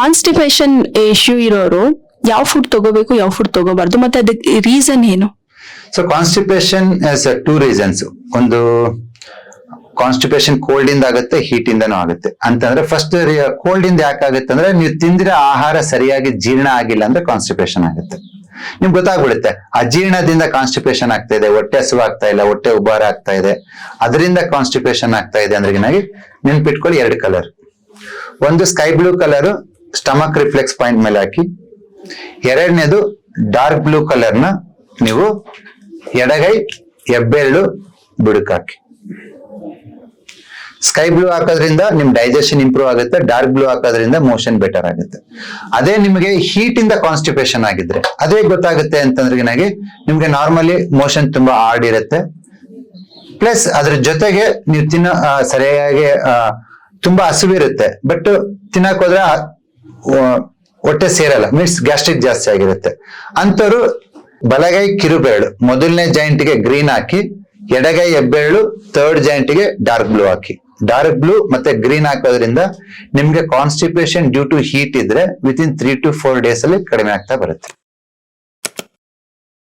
Constipation issue ಇರೋರು ಯಾವ food ತಗೋಬೇಕು, ಯಾವ ಫುಡ್ ತಗೋಬಾರ್ದು, ಮತ್ತೆ ಅದಕ್ಕೆ ರೀಸನ್ ಏನು? So constipation two reasons. ಒಂದು ಕಾನ್ಸ್ಟಿಪೇಷನ್ ಕೋಲ್ಡ್ ಇಂದ ಆಗುತ್ತೆ, ಹೀಟ್ ಇಂದನೂ ಆಗುತ್ತೆ. ಅಂತಂದ್ರೆ ಫಸ್ಟ್ ಕೋಲ್ಡ್ ಇಂದ ಯಾಕೆ ಆಗುತ್ತೆ ಅಂದ್ರೆ ನೀವು ತಿಂದಿರೋ ಆಹಾರ ಸರಿಯಾಗಿ ಜೀರ್ಣ ಆಗಿಲ್ಲ ಅಂದ್ರೆ ಕಾನ್ಸ್ಟಿಪೇಷನ್ ಆಗುತ್ತೆ. ನಿಮ್ಗೆ ಗೊತ್ತಾಗ್ಬಿಡುತ್ತೆ ಅಜೀರ್ಣದಿಂದ ಕಾನ್ಸ್ಟಿಪೇಷನ್ ಆಗ್ತಾ ಇದೆ, ಹೊಟ್ಟೆ ಹಸಿವು ಆಗ್ತಾ ಇಲ್ಲ, ಹೊಟ್ಟೆ ಉಬ್ಬಾರ ಆಗ್ತಾ ಇದೆ, ಅದರಿಂದ ಕಾನ್ಸ್ಟಿಪೇಷನ್ ಆಗ್ತಾ ಇದೆ ಅಂದ್ರೆ ಏನಾಗಿ ನೆನ್ಪಿಟ್ಕೊಳ್ಳಿ. 2 ಕಲರ್, ಒಂದು sky blue colour stomach reflex point ಮೇಲೆ ಹಾಕಿ, ಎರಡನೇದು ಡಾರ್ಕ್ ಬ್ಲೂ ಕಲರ್ ನ ನೀವು ಎಡಗೈ ಹೆಬ್ಬೆರಳು ಬುಡಕಾಕಿ. ಸ್ಕೈ ಬ್ಲೂ ಹಾಕೋದ್ರಿಂದ ನಿಮ್ ಡೈಜೆಷನ್ ಇಂಪ್ರೂವ್ ಆಗುತ್ತೆ, ಡಾರ್ಕ್ ಬ್ಲೂ ಹಾಕೋದ್ರಿಂದ ಮೋಷನ್ ಬೆಟರ್ ಆಗುತ್ತೆ. ಅದೇ ನಿಮಗೆ ಹೀಟ್ ಇಂದ ಕಾನ್ಸ್ಟಿಪೇಷನ್ ಆಗಿದ್ರೆ ಅದೇ ಗೊತ್ತಾಗುತ್ತೆ ಅಂತಂದ್ರೆ ನಿಮ್ಗೆ ನಾರ್ಮಲಿ ಮೋಷನ್ ತುಂಬಾ ಹಾರ್ಡ್ ಇರುತ್ತೆ, ಪ್ಲಸ್ ಅದ್ರ ಜೊತೆಗೆ ನೀವು ತಿನ್ನೋ ಸರಿಯಾಗಿ ತುಂಬಾ ಹಸಿವಿರುತ್ತೆ, ಬಟ್ ತಿನ್ನಕ್ ಹೋದ್ರೆ ಹೊಟ್ಟೆ ಸೇರಲ್ಲ, ಮೀನ್ಸ್ ಗ್ಯಾಸ್ಟ್ರಿಕ್ ಜಾಸ್ತಿ ಆಗಿರುತ್ತೆ. ಅಂತವ್ರು ಬಲಗೈ ಕಿರುಬೆರಳು ಮೊದಲನೇ ಜಾಯಿಂಟ್ಗೆ ಗ್ರೀನ್ ಹಾಕಿ, ಎಡಗೈ ಹೆಬ್ಬೆರಳು 3rd ಜಾಯಿಂಟ್ಗೆ ಡಾರ್ಕ್ ಬ್ಲೂ ಹಾಕಿ. ಡಾರ್ಕ್ ಬ್ಲೂ ಮತ್ತೆ ಗ್ರೀನ್ ಹಾಕೋದ್ರಿಂದ ನಿಮ್ಗೆ ಕಾನ್ಸ್ಟಿಪೇಷನ್ ಡ್ಯೂ ಟು ಹೀಟ್ ಇದ್ರೆ ವಿತಿನ್ 3 to 4 days ಅಲ್ಲಿ ಕಡಿಮೆ ಆಗ್ತಾ ಬರುತ್ತೆ.